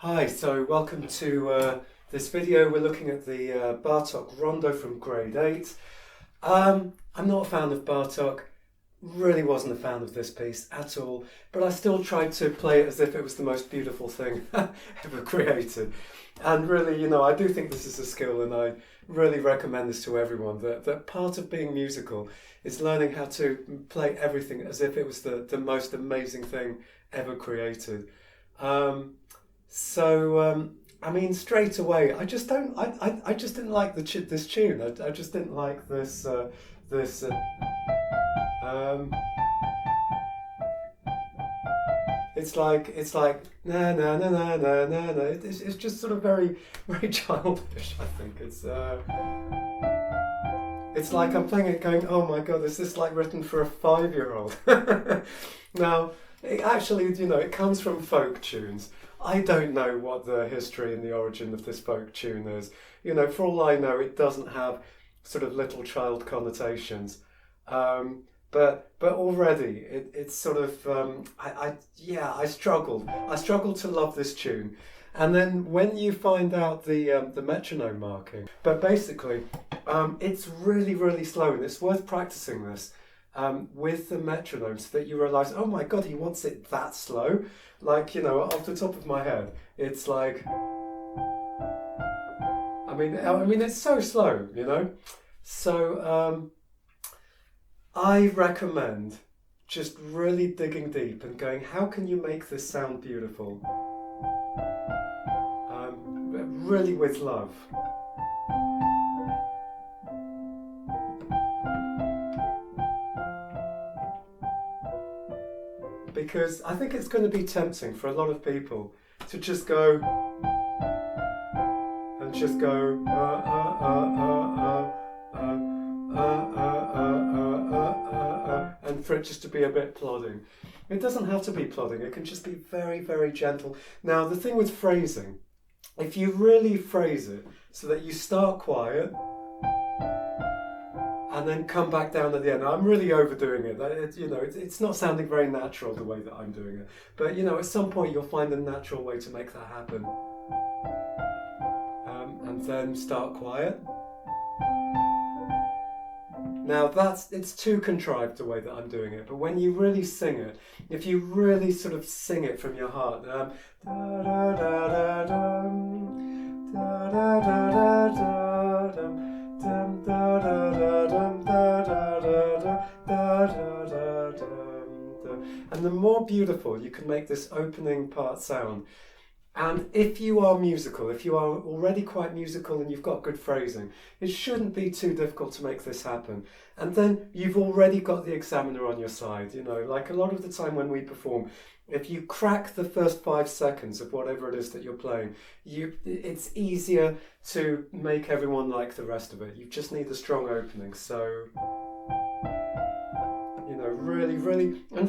Hi, so welcome to this video. We're looking at the Bartók Rondo from grade 8. I'm not a fan of Bartók, really wasn't a fan of this piece at all, but I still tried to play it as if it was the most beautiful thing ever created. And really, I do think this is a skill, and I really recommend this to everyone, that part of being musical is learning how to play everything as if it was the most amazing thing ever created. I mean, straight away, I just don't. I just didn't like this tune. I just didn't like this. It's like na na na na na na na. It's just sort of very very childish. I think it's like I'm playing it, going, oh my god, is this like written for a 5-year-old? Now, it comes from folk tunes. I don't know what the history and the origin of this folk tune is. For all I know, it doesn't have sort of little child connotations. But already it's sort of I struggled. I struggled to love this tune, and then when you find out the metronome marking, but basically it's really really slow, and it's worth practicing this with the metronome so that you realise, oh my god, he wants it that slow. Like, off the top of my head, it's like, I mean, it's so slow, So I recommend just really digging deep and going, how can you make this sound beautiful? Really with love. Because I think it's going to be tempting for a lot of people to just go and just go and for it just to be a bit plodding. It doesn't have to be plodding, it can just be very, very gentle. Now, the thing with phrasing, if you really phrase it so that you start quiet and then come back down at the end. I'm really overdoing it. It's not sounding very natural the way that I'm doing it. But at some point you'll find a natural way to make that happen. And then start quiet. Now it's too contrived the way that I'm doing it. But when you really sing it, if you really sort of sing it from your heart, and the more beautiful you can make this opening part sound. And if you are musical, if you are already quite musical and you've got good phrasing, it shouldn't be too difficult to make this happen. And then you've already got the examiner on your side. Like a lot of the time when we perform, if you crack the first 5 seconds of whatever it is that you're playing, it's easier to make everyone like the rest of it. You just need a strong opening. So,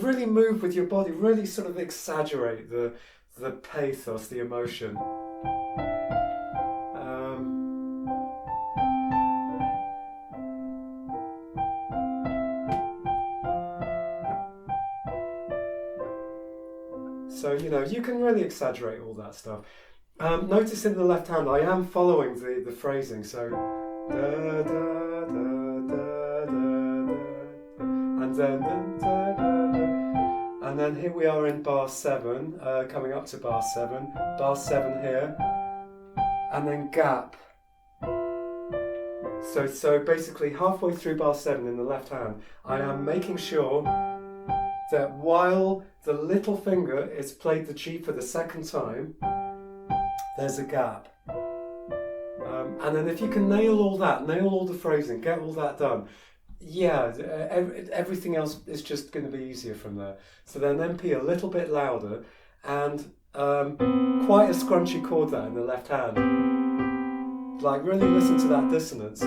really move with your body, really sort of exaggerate the pathos, the emotion. So, you can really exaggerate all that stuff. Notice in the left hand, I am following the phrasing, so da, da, da, da, da, da, and then da, da, da. And then here we are in bar 7, coming up to bar 7, here, and then gap. So basically halfway through bar 7 in the left hand, I am making sure that while the little finger is played the G for the second time, there's a gap. And then if you can nail all the phrasing, get all that done, everything else is just going to be easier from there. So then MP a little bit louder, and quite a scrunchy chord there in the left hand. Like, really listen to that dissonance.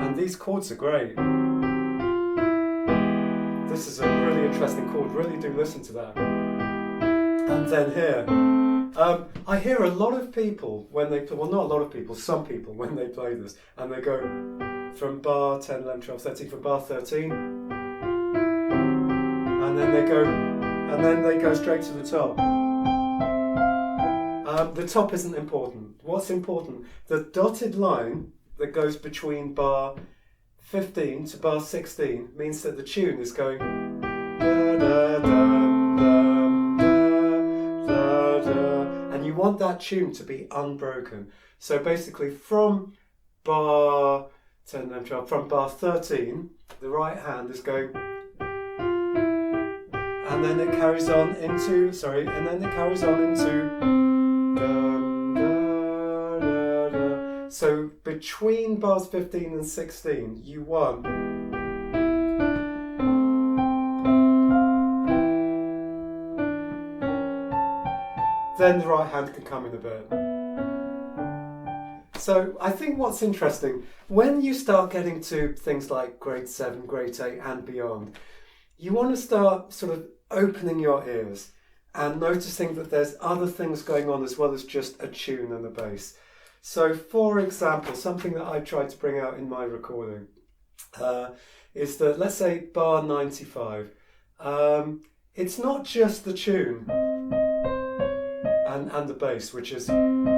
And these chords are great. This is a really interesting chord, really do listen to that. And then here, I hear a lot of people when they play, well, not a lot of people, some people when they play this, and they go, from bar 10, 11, 12, 13, from bar 13, and then they go straight to the top. The top isn't important. What's important? The dotted line that goes between bar 15 to bar 16 means that the tune is going da, da, da, da, da, da, and you want that tune to be unbroken. So basically from bar 10, 11, 12, from bar 13, the right hand is going, and then it carries on into, so between bars 15 and 16, you want then the right hand can come in a bit. So I think what's interesting, when you start getting to things like grade 7, grade 8 and beyond, you want to start sort of opening your ears and noticing that there's other things going on as well as just a tune and a bass. So for example, something that I tried to bring out in my recording is that, let's say bar 95, it's not just the tune and the bass, which is now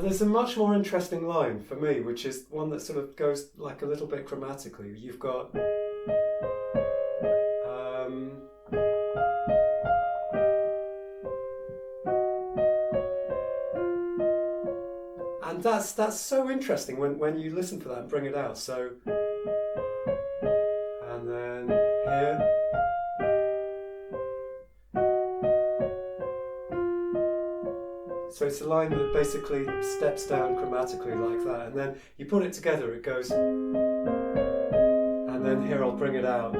there's a much more interesting line for me, which is one that sort of goes like a little bit chromatically. You've got and that's so interesting when you listen for that and bring it out. So, and then here, so it's a line that basically steps down chromatically like that, and then you put it together, it goes, and then here I'll bring it out.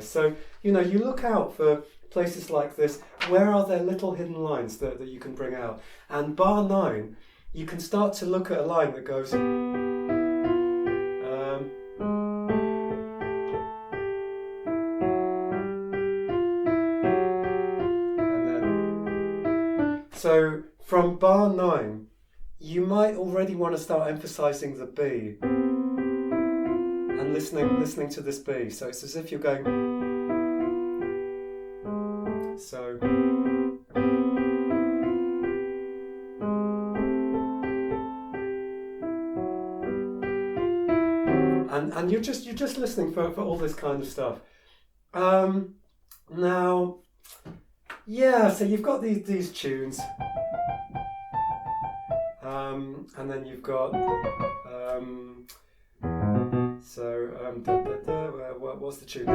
So, you look out for places like this. Where are there little hidden lines that you can bring out? And bar 9, you can start to look at a line that goes and then, so from bar 9, you might already want to start emphasizing the B and listening to this B. So it's as if you're going. So, and you're just listening for all this kind of stuff. Now, yeah. So you've got these tunes, and then you've got what's the tune?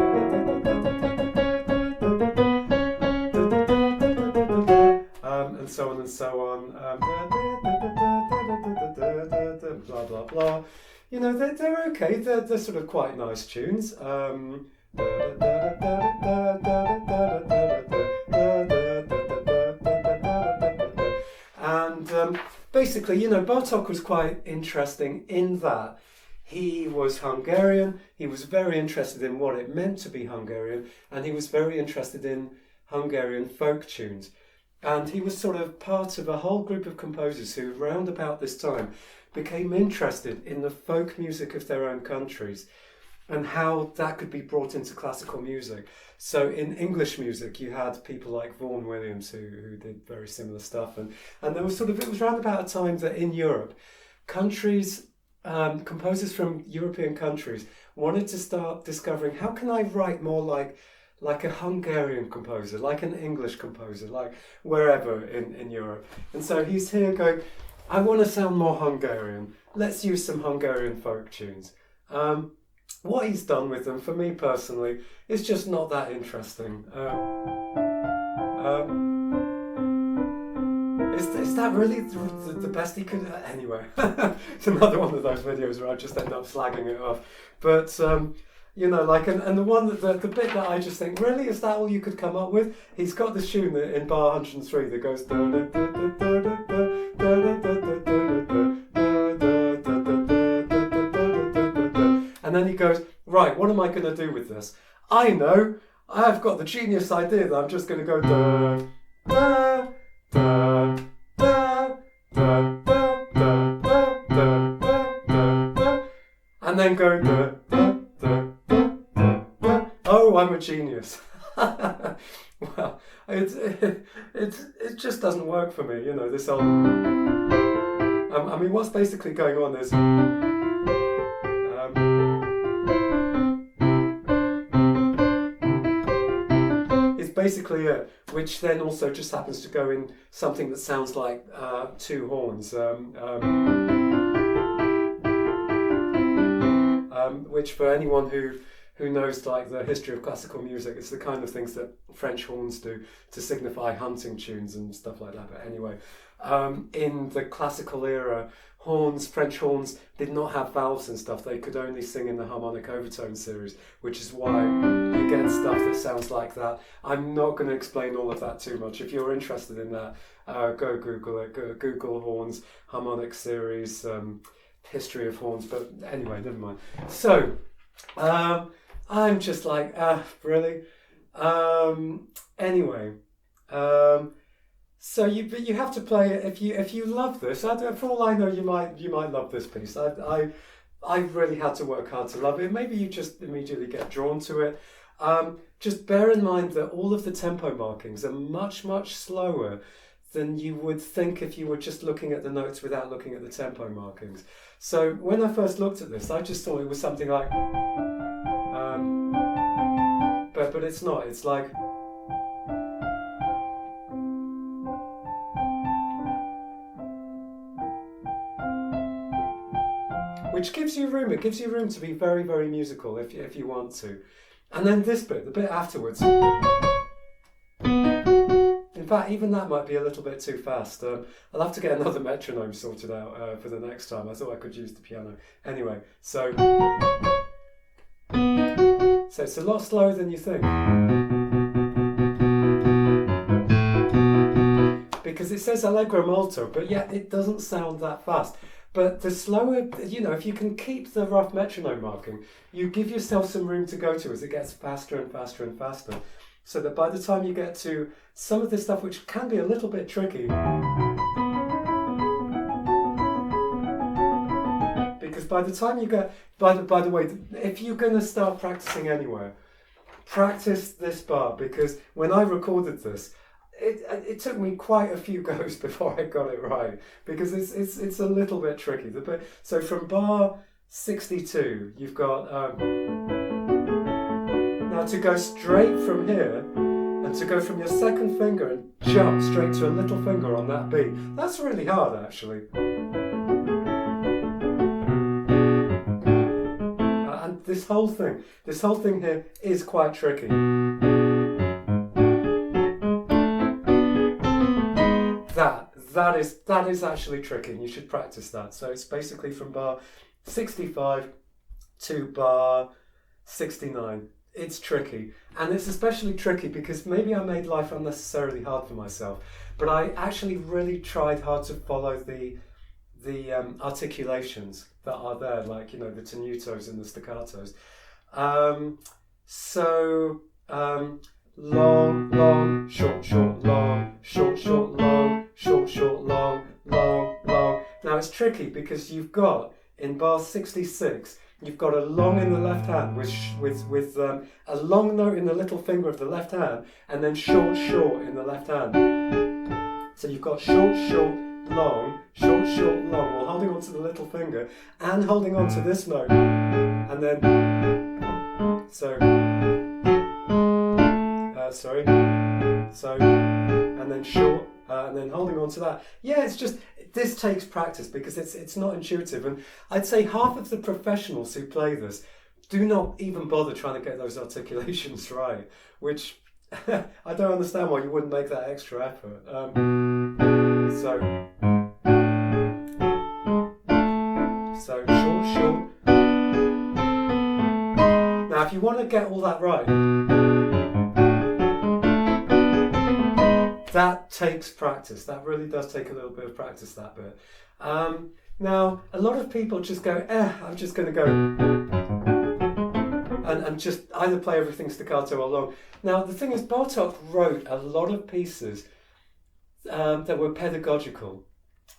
And so on and so on. Blah blah blah. They're okay. They're sort of quite nice tunes. And basically, Bartók was quite interesting in that he was Hungarian. He was very interested in what it meant to be Hungarian, and he was very interested in Hungarian folk tunes. And he was sort of part of a whole group of composers who, round about this time, became interested in the folk music of their own countries and how that could be brought into classical music. So in English music, you had people like Vaughan Williams who did very similar stuff. And there was it was round about a time that in Europe, countries, composers from European countries wanted to start discovering, how can I write more like a Hungarian composer, like an English composer, like wherever in Europe. And so he's here going, I want to sound more Hungarian. Let's use some Hungarian folk tunes. What he's done with them, for me personally, is just not that interesting. Is that really the best he could? Anyway, it's another one of those videos where I just end up slagging it off. But and the one that the bit that I just think, really, is that all you could come up with? He's got this tune in bar 103 that goes. And then he goes, right, what am I going to do with this? I know, I've got the genius idea that I'm just going to go da, da, da, da, da, da, da, da, da, da, da, and then go da, da, da, da, da, da. Oh, I'm a genius. Well, it just doesn't work for me, you know, this whole... I mean, what's basically going on is... it's basically it, which then also just happens to go in something that sounds like two horns, which for anyone who knows like the history of classical music, it's the kind of things that French horns do to signify hunting tunes and stuff like that. But anyway, in the classical era, French horns did not have valves and stuff. They could only sing in the harmonic overtone series, which is why you get stuff that sounds like that. I'm not going to explain all of that too much. If you're interested in that, go Google it. Go Google horns, harmonic series, history of horns. But anyway, never mind. So, I'm just like, really? Anyway, so you have to play it if you love this. For all I know, you might love this piece. I really had to work hard to love it. Maybe you just immediately get drawn to it. Just bear in mind that all of the tempo markings are much slower than you would think if you were just looking at the notes without looking at the tempo markings. So when I first looked at this, I just thought it was something like, but it's not. It's like, which gives you room. It gives you room to be very, very musical if you want to. And then this bit, the bit afterwards. In fact, even that might be a little bit too fast. I'll have to get another metronome sorted out for the next time. I thought I could use the piano. Anyway, so it's a lot slower than you think. Because it says allegro molto, but yet it doesn't sound that fast. But the slower, you know, if you can keep the rough metronome marking, you give yourself some room to go to as it gets faster and faster and faster. So that by the time you get to some of this stuff, which can be a little bit tricky, because by the time you get, by the way, if you're going to start practicing anywhere, practice this bar, because when I recorded this, it took me quite a few goes before I got it right, because it's a little bit tricky. So from bar 62, you've got now to go straight from here and to go from your second finger and jump straight to a little finger on that beat. That's really hard, actually. And this whole thing here is quite tricky. That is actually tricky, and you should practice that. So it's basically from bar 65 to bar 69. It's tricky, and it's especially tricky because maybe I made life unnecessarily hard for myself, but I actually really tried hard to follow the articulations that are there, like, you know, the tenutos and the staccatos. Long, long, short, short, long, short, short, long, short, short, long, long, long. Now it's tricky because you've got, in bar 66, you've got a long in the left hand with a long note in the little finger of the left hand, and then short, short in the left hand. So you've got short, short, long, short, short, long, while holding on to the little finger and holding on to this note. And then, and then short, and then holding on to that. Yeah, it's just, this takes practice because it's not intuitive. And I'd say half of the professionals who play this do not even bother trying to get those articulations right, which I don't understand why you wouldn't make that extra effort. So short, short. Now, if you want to get all that right, that takes practice. That really does take a little bit of practice, that bit. Now, a lot of people just go, I'm just going to go. and just either play everything staccato or long. Now, the thing is, Bartók wrote a lot of pieces that were pedagogical.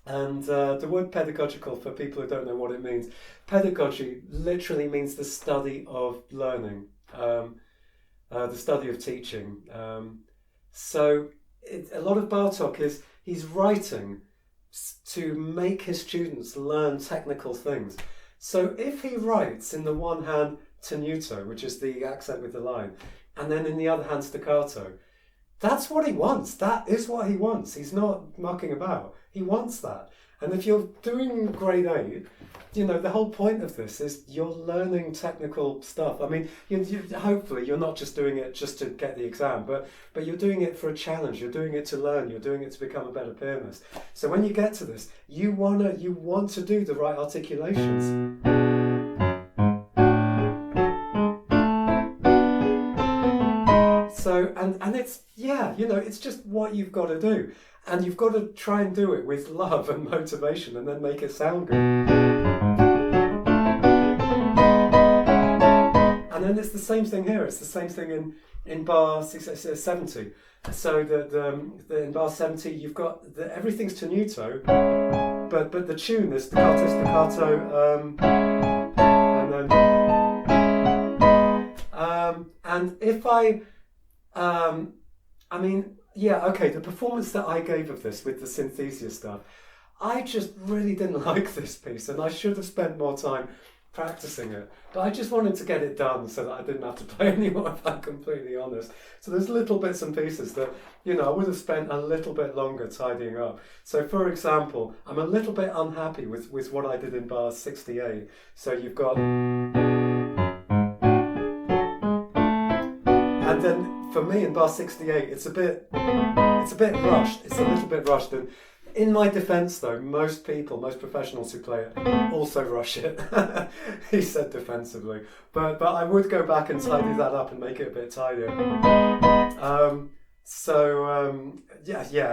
And the word pedagogical, for people who don't know what it means, pedagogy literally means the study of learning, the study of teaching. So a lot of Bartók is he's writing to make his students learn technical things. So if he writes in the one hand tenuto, which is the accent with the line, and then in the other hand staccato, that's what he wants. That is what he wants. He's not mucking about. He wants that. And if you're doing grade 8, the whole point of this is you're learning technical stuff. I mean, hopefully you're not just doing it just to get the exam, but you're doing it for a challenge. You're doing it to learn. You're doing it to become a better pianist. So when you get to this, you want to do the right articulations. So, and it's, it's just what you've got to do. And you've got to try and do it with love and motivation and then make it sound good. And then it's the same thing here. It's the same thing in bar 70. So in bar 70, you've got everything's tenuto, but the tune is staccato, and if the performance that I gave of this with the synthesia stuff, I just really didn't like this piece, and I should have spent more time practicing it. But I just wanted to get it done so that I didn't have to play anymore, if I'm completely honest. So there's little bits and pieces that, I would have spent a little bit longer tidying up. So for example, I'm a little bit unhappy with what I did in bar 68. So you've got... And then for me in bar 68, it's a bit rushed. It's a little bit rushed. And in my defence, though, most professionals who play it also rush it. He said defensively, but I would go back and tidy that up and make it a bit tidier.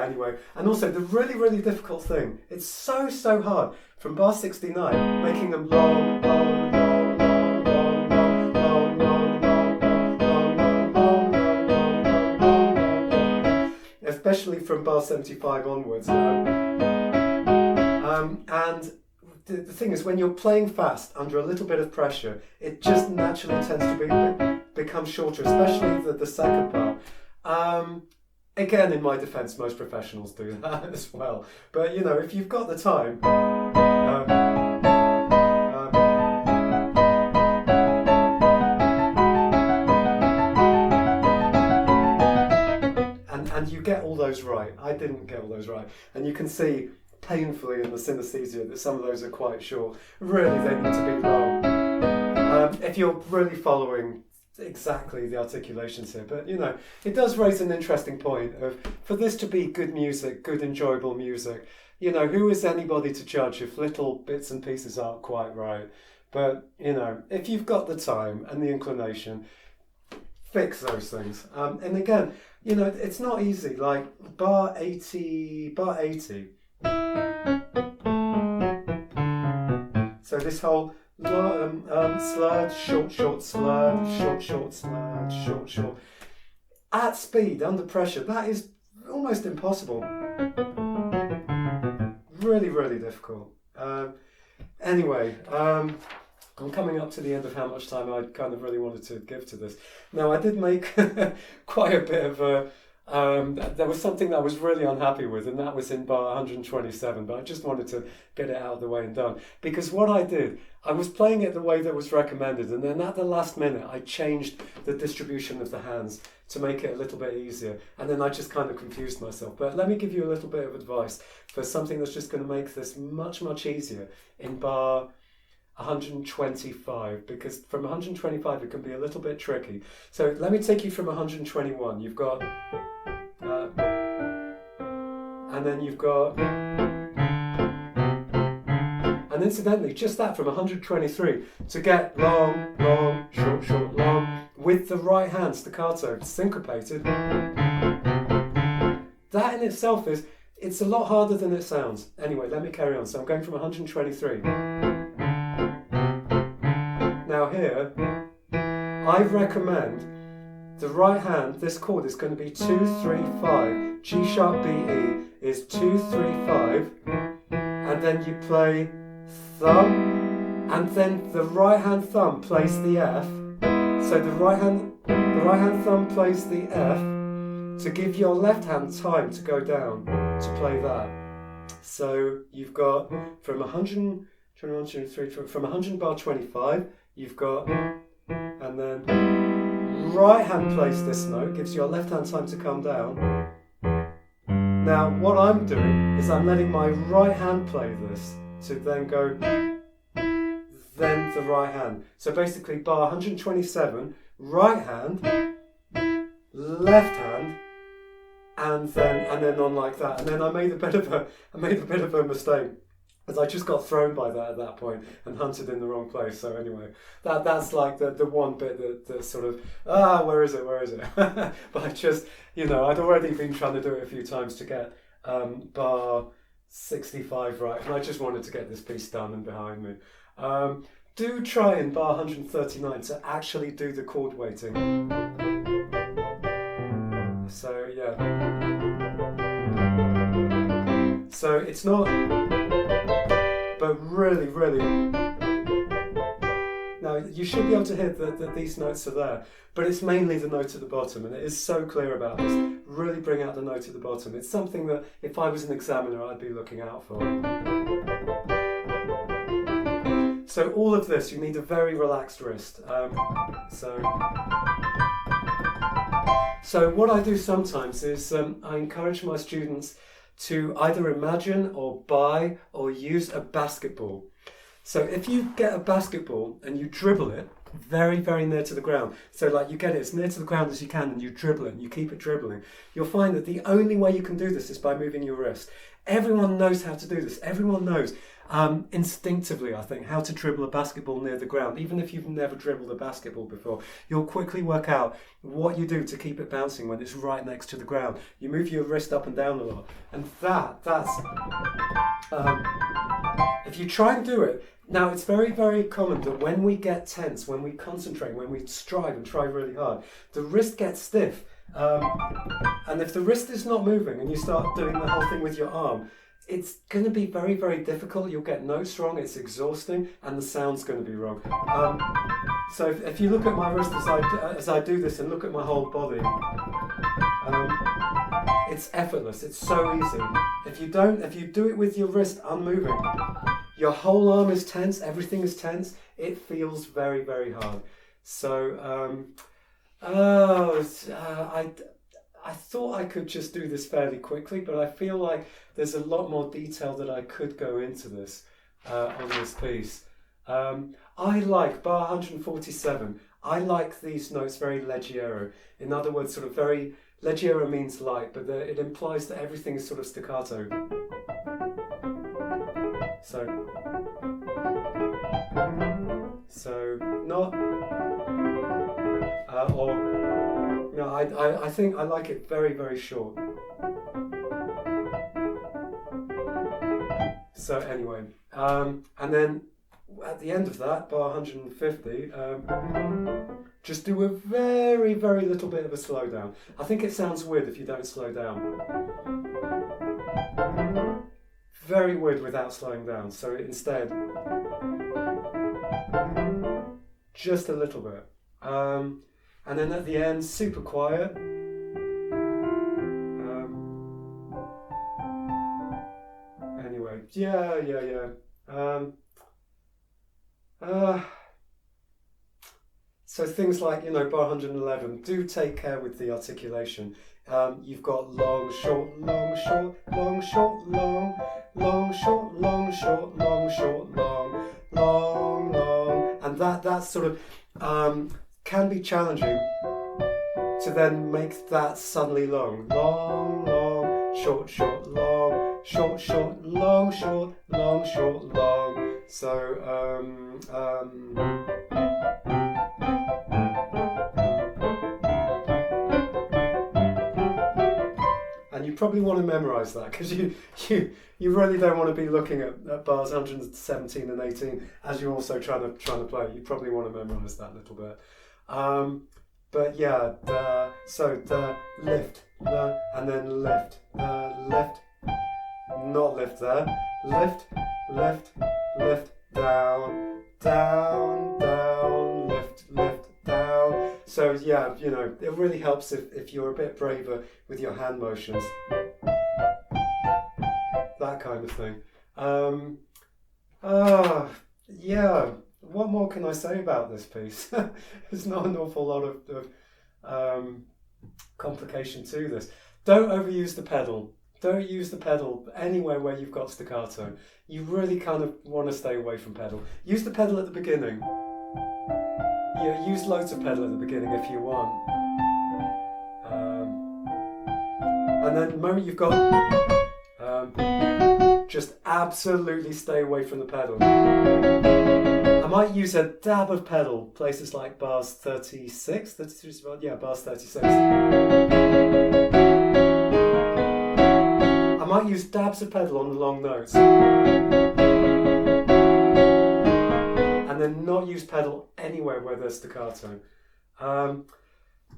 Anyway, and also the really, really difficult thing. It's so hard from bar 69, making them long. Especially from bar 75 onwards. And the thing is, when you're playing fast under a little bit of pressure, it just naturally tends to become shorter, especially the second part. Again, in my defence, most professionals do that as well. But, if you've got the time... And you get all those right. I didn't get all those right. And you can see painfully in the synesthesia that some of those are quite short. Really, they need to be long. If you're really following exactly the articulations here. But, it does raise an interesting point of, for this to be good music, good enjoyable music, who is anybody to judge if little bits and pieces aren't quite right? But, if you've got the time and the inclination, fix those things. And again, it's not easy. Like bar 80. So this whole slurred, short, slurred, short, slurred, short. At speed, under pressure, that is almost impossible. Really, really difficult. Anyway, I'm coming up to the end of how much time I kind of really wanted to give to this. Now, I did make quite a bit of a... there was something that I was really unhappy with, and that was in bar 127, but I just wanted to get it out of the way and done. Because what I did, I was playing it the way that was recommended, and then at the last minute, I changed the distribution of the hands to make it a little bit easier, and then I just kind of confused myself. But let me give you a little bit of advice for something that's just going to make this much, much easier in bar 125, because from 125 it can be a little bit tricky. So let me take you from 121. You've got and then you've got, and incidentally, just that from 123 to get long, short, long with the right hand staccato syncopated, that in itself it's a lot harder than it sounds. Anyway, let me carry on. So I'm going from 123. Now here, I recommend the right hand, this chord is going to be 2, 3, 5. G sharp B E is 2, 3, 5. And then you play thumb, and then the right hand thumb plays the F. So the right hand thumb plays the F to give your left hand time to go down to play that. So you've got from 100 from 100 bar 25, you've got, and then right hand plays this note, gives your left hand time to come down. Now what I'm doing is I'm letting my right hand play this to then go, then the right hand. So basically bar 127, right hand, left hand, and then on like that. And then I made a bit of a mistake, because I just got thrown by that at that point and hunted in the wrong place. So anyway, that's like the one bit that sort of, where is it? But I just, I'd already been trying to do it a few times to get bar 65 right, and I just wanted to get this piece done and behind me. Do try in bar 139 to actually do the chord weighting. So yeah. So it's not, but really, now you should be able to hear that these notes are there, but it's mainly the note at the bottom, and it is so clear about this. Really bring out the note at the bottom. It's something that if I was an examiner, I'd be looking out for. So all of this, you need a very relaxed wrist. So what I do sometimes is I encourage my students to either imagine or buy or use a basketball. So if you get a basketball and you dribble it very, very near to the ground, so like you get it as near to the ground as you can and you dribble it and you keep it dribbling, you'll find that the only way you can do this is by moving your wrist. Everyone knows how to do this. Everyone knows instinctively, I think, how to dribble a basketball near the ground. Even if you've never dribbled a basketball before, you'll quickly work out what you do to keep it bouncing when it's right next to the ground. You move your wrist up and down a lot, and that's if you try and do it. Now, it's very, very common that when we get tense, when we concentrate, when we strive and try really hard, the wrist gets stiff. And if the wrist is not moving and you start doing the whole thing with your arm, it's going to be very, very difficult. You'll get notes wrong, it's exhausting, and the sound's going to be wrong. So if you look at my wrist as I do this and look at my whole body, it's effortless, it's so easy. If you do it with your wrist unmoving, your whole arm is tense, everything is tense, it feels very, very hard. So, I thought I could just do this fairly quickly, but I feel like there's a lot more detail that I could go into this on this piece. I like bar 147. I like these notes very leggero. In other words, sort of very, leggero means light, but it implies that everything is sort of staccato. So not, no, I think I like it very, very short. So anyway, and then at the end of that, bar 150, just do a very, very little bit of a slowdown. I think it sounds weird if you don't slow down. Very weird without slowing down. So instead, just a little bit. And then at the end, super quiet. Anyway, yeah. So things like, bar 111, do take care with the articulation. You've got long, short, long, short, long, short, long, long, short, long, short, long, short, long, long, long. And that sort of can be challenging to then make that suddenly long. Long, long, short, short, long, short, short, long, short, long, short, long. So, and you probably want to memorise that, because you really don't want to be looking at bars 117 and 18 as you're also trying to play. You probably want to memorise that a little bit. But yeah, so the lift, the, and then lift, lift, not lift there, lift, lift, lift, down, down, down, lift, lift, down. So yeah, you know, it really helps if you're a bit braver with your hand motions, that kind of thing. Yeah, what more can I say about this piece? There's not an awful lot of complication to this. Don't overuse the pedal. Don't use the pedal anywhere where you've got staccato. You really kind of want to stay away from pedal. Use the pedal at the beginning. Yeah, use loads of pedal at the beginning if you want. And then the moment you've got... just absolutely stay away from the pedal. I might use a dab of pedal, places like bars 36, 33, yeah, bars 36. I might use dabs of pedal on the long notes. And then not use pedal anywhere where there's staccato.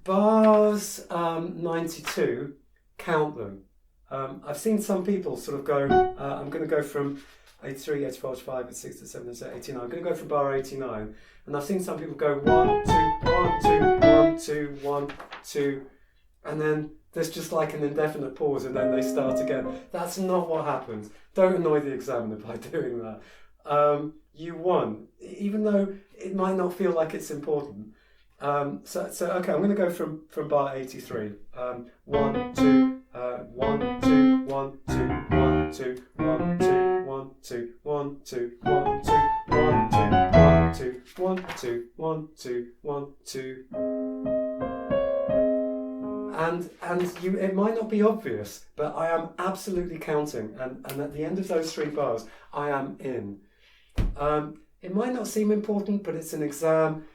Bars 92, count them. I've seen some people sort of go, I'm going to go from 83, 84, 85, 86, 87, 89. I'm going to go from bar 89. And I've seen some people go 1, 2, 1, 2, 1, 2, 1, 2. And then there's just like an indefinite pause and then they start again. That's not what happens. Don't annoy the examiner by doing that. You won, even though it might not feel like it's important. So okay, I'm going to go from bar 83. 1, 2. 1, 2, 1, 2, 1, 2, 1, 2, 1, 2, 1, 2, 1, 2, 1, 2, 1, 2, 1, 2, 1, 2. And you, it might not be obvious, but I am absolutely counting, and at the end of those 3 bars, I am in. It might not seem important, but it's an exam.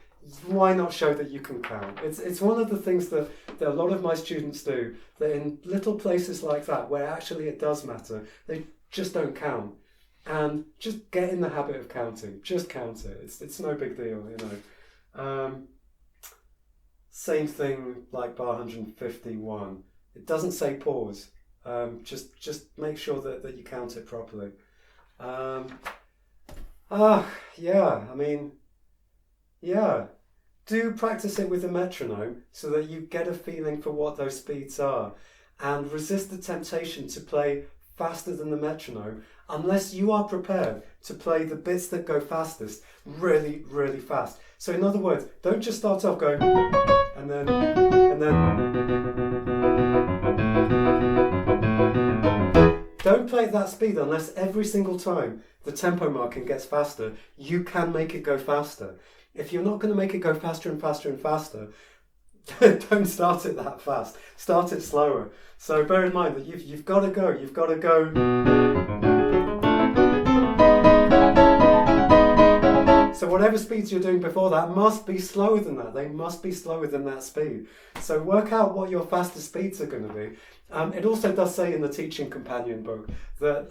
Why not show that you can count? It's one of the things that a lot of my students do, that in little places like that where actually it does matter, they just don't count. And just get in the habit of counting. Just count it. It's no big deal, you know. Same thing like bar 151. It doesn't say pause. Just make sure that you count it properly. Yeah, I mean, yeah. Do practice it with a metronome so that you get a feeling for what those speeds are, and resist the temptation to play faster than the metronome unless you are prepared to play the bits that go fastest really, really fast. So in other words, don't just start off going and then don't play at that speed unless every single time the tempo marking gets faster, you can make it go faster. If you're not going to make it go faster and faster and faster, don't start it that fast. Start it slower. So bear in mind that you've got to go. You've got to go. So whatever speeds you're doing before that must be slower than that. They must be slower than that speed. So work out what your fastest speeds are going to be. It also does say in the teaching companion book that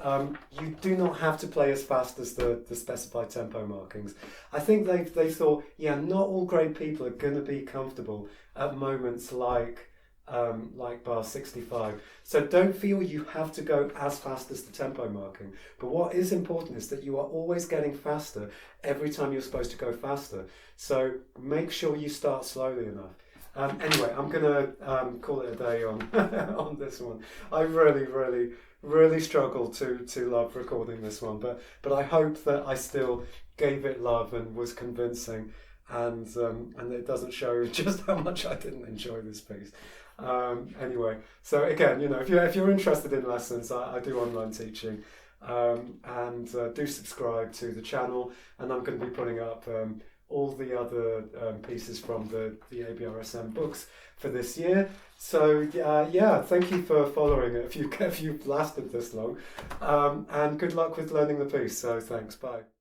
you do not have to play as fast as the specified tempo markings. I think they thought, yeah, not all great people are going to be comfortable at moments like bar 65. So don't feel you have to go as fast as the tempo marking. But what is important is that you are always getting faster every time you're supposed to go faster. So make sure you start slowly enough. Anyway, I'm going to call it a day on on this one. I really struggled to love recording this one, but I hope that I still gave it love and was convincing, and it doesn't show just how much I didn't enjoy this piece. Anyway, so again, you know, if you're interested in lessons, I do online teaching, and do subscribe to the channel, and I'm going to be putting up all the other pieces from the ABRSM books for this year. So yeah, thank you for following it if you've lasted this long, and good luck with learning the piece. So thanks, bye.